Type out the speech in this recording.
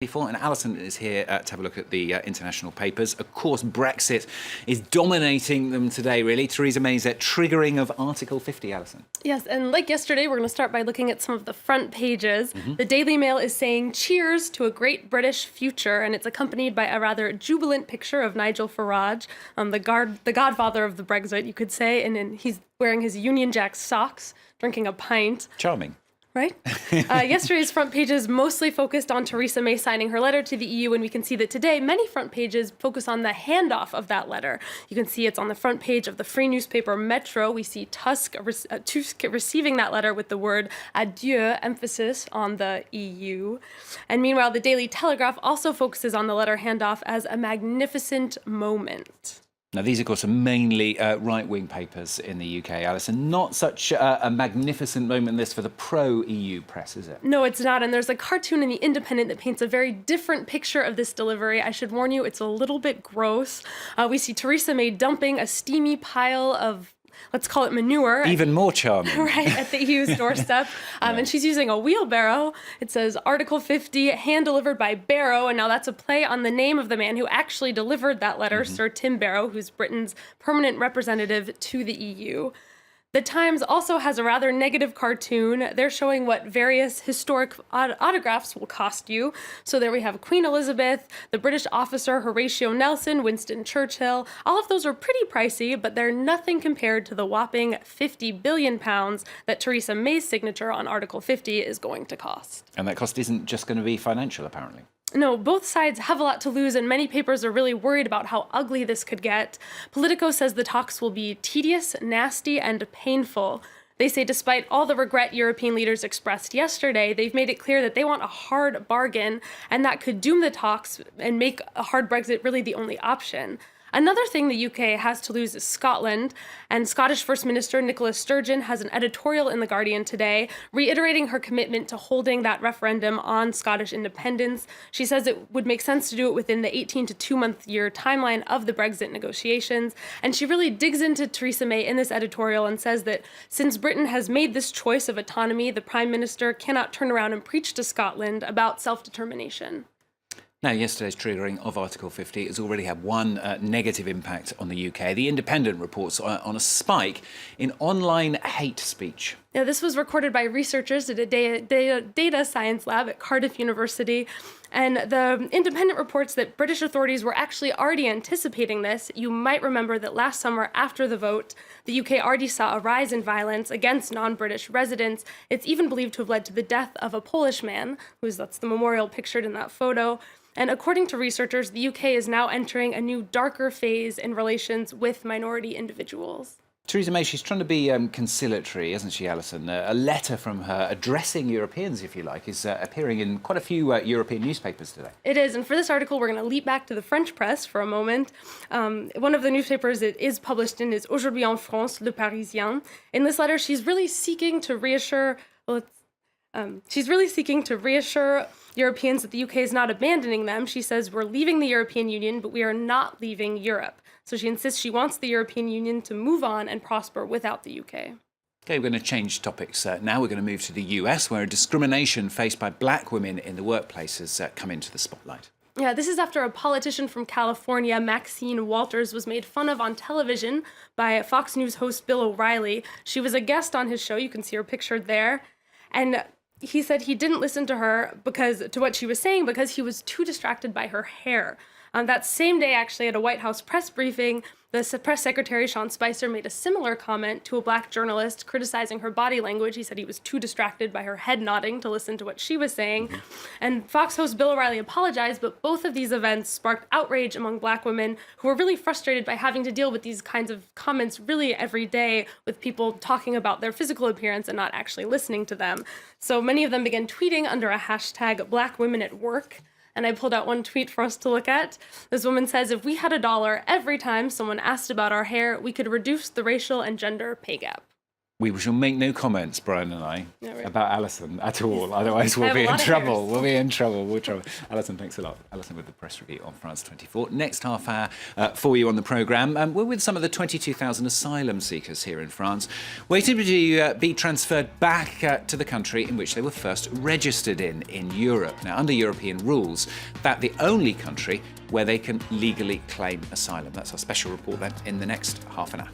And Alison is here to have a look at the international papers. Of course, Brexit is dominating them today, really. Theresa May's triggering of Article 50, Alison. Yes, and like yesterday, we're going to start by looking at some of the front pages. The Daily Mail is saying, "Cheers to a great British future," and it's accompanied by a rather jubilant picture of Nigel Farage, the godfather of the Brexit, you could say, and he's wearing his Union Jack socks, drinking a pint. Charming. Right? Yesterday's front pages mostly focused on Theresa May signing her letter to the EU, and we can see that today many front pages focus on the handoff of that letter. You can see it's on the front page of the free newspaper Metro. We see Tusk receiving that letter with the word adieu, emphasis on the EU. And meanwhile, the Daily Telegraph also focuses on the letter handoff as a magnificent moment. Now, these, of course, are mainly right-wing papers in the UK, Alison. Not such a magnificent moment, this, for the pro-EU press, is it? No, it's not. And there's a cartoon in The Independent that paints a very different picture of this delivery. I should warn you, it's a little bit gross. We see Theresa May dumping a steamy pile of, let's call it manure. Even more charming. Right, at the EU's doorstep. And she's using a wheelbarrow. It says Article 50, hand delivered by Barrow. And now that's a play on the name of the man who actually delivered that letter, Sir Tim Barrow, who's Britain's permanent representative to the EU. The Times also has a rather negative cartoon. They're showing what various historic autographs will cost you. So there we have Queen Elizabeth, the British officer Horatio Nelson, Winston Churchill. All of those are pretty pricey, but they're nothing compared to the whopping £50 billion that Theresa May's signature on Article 50 is going to cost. And that cost isn't just going to be financial, apparently. No, both sides have a lot to lose, and many papers are really worried about how ugly this could get. Politico says the talks will be tedious, nasty, and painful. They say despite all the regret European leaders expressed yesterday, they've made it clear that they want a hard bargain, and that could doom the talks and make a hard Brexit really the only option. Another thing the UK has to lose is Scotland, and Scottish First Minister Nicola Sturgeon has an editorial in The Guardian today reiterating her commitment to holding that referendum on Scottish independence. She says it would make sense to do it within the 18 to 2-month-year timeline of the Brexit negotiations, and she really digs into Theresa May in this editorial and says that since Britain has made this choice of autonomy, the Prime Minister cannot turn around and preach to Scotland about self-determination. Now, yesterday's triggering of Article 50 has already had one negative impact on the UK. The Independent reports on a spike in online hate speech. Yeah, this was recorded by researchers at a data science lab at Cardiff University. And the Independent reports that British authorities were actually already anticipating this. You might remember that last summer, after the vote, the UK already saw a rise in violence against non-British residents. It's even believed to have led to the death of a Polish man, that's the memorial pictured in that photo. And according to researchers, the UK is now entering a new, darker phase in relations with minority individuals. Theresa May, she's trying to be conciliatory, isn't she, Alison? A letter from her addressing Europeans, if you like, is appearing in quite a few European newspapers today. It is, and for this article, we're going to leap back to the French press for a moment. One of the newspapers it is published in is Aujourd'hui en France, Le Parisien. In this letter, she's really seeking to reassure Europeans that the UK is not abandoning them. She says, we're leaving the European Union, but we are not leaving Europe. So she insists she wants the European Union to move on and prosper without the UK. Okay, we're going to change topics now. We're going to move to the US, where discrimination faced by black women in the workplace has come into the spotlight. Yeah, this is after a politician from California, Maxine Walters, was made fun of on television by Fox News host Bill O'Reilly. She was a guest on his show. You can see her pictured there. And he said he didn't listen to her to what she was saying because he was too distracted by her hair. That same day, actually, at a White House press briefing, the press secretary, Sean Spicer, made a similar comment to a black journalist criticizing her body language. He said he was too distracted by her head nodding to listen to what she was saying. And Fox host Bill O'Reilly apologized, but both of these events sparked outrage among black women who were really frustrated by having to deal with these kinds of comments really every day, with people talking about their physical appearance and not actually listening to them. So many of them began tweeting under a hashtag Black Women at Work. And I pulled out one tweet for us to look at. This woman says, if we had $1 every time someone asked about our hair, we could reduce the racial and gender pay gap. We shall make no comments, Brian and I, Yeah, right. about Alison at all. Otherwise, we'll have be a in lot of trouble. hairs. We'll be in trouble. We'll trouble. Alison, thanks a lot. Alison with the press review on France 24. Next half hour for you on the programme. We're with some of the 22,000 asylum seekers here in France, waiting to be transferred back to the country in which they were first registered in Europe. Now, under European rules, that's the only country where they can legally claim asylum. That's our special report then in the next half an hour.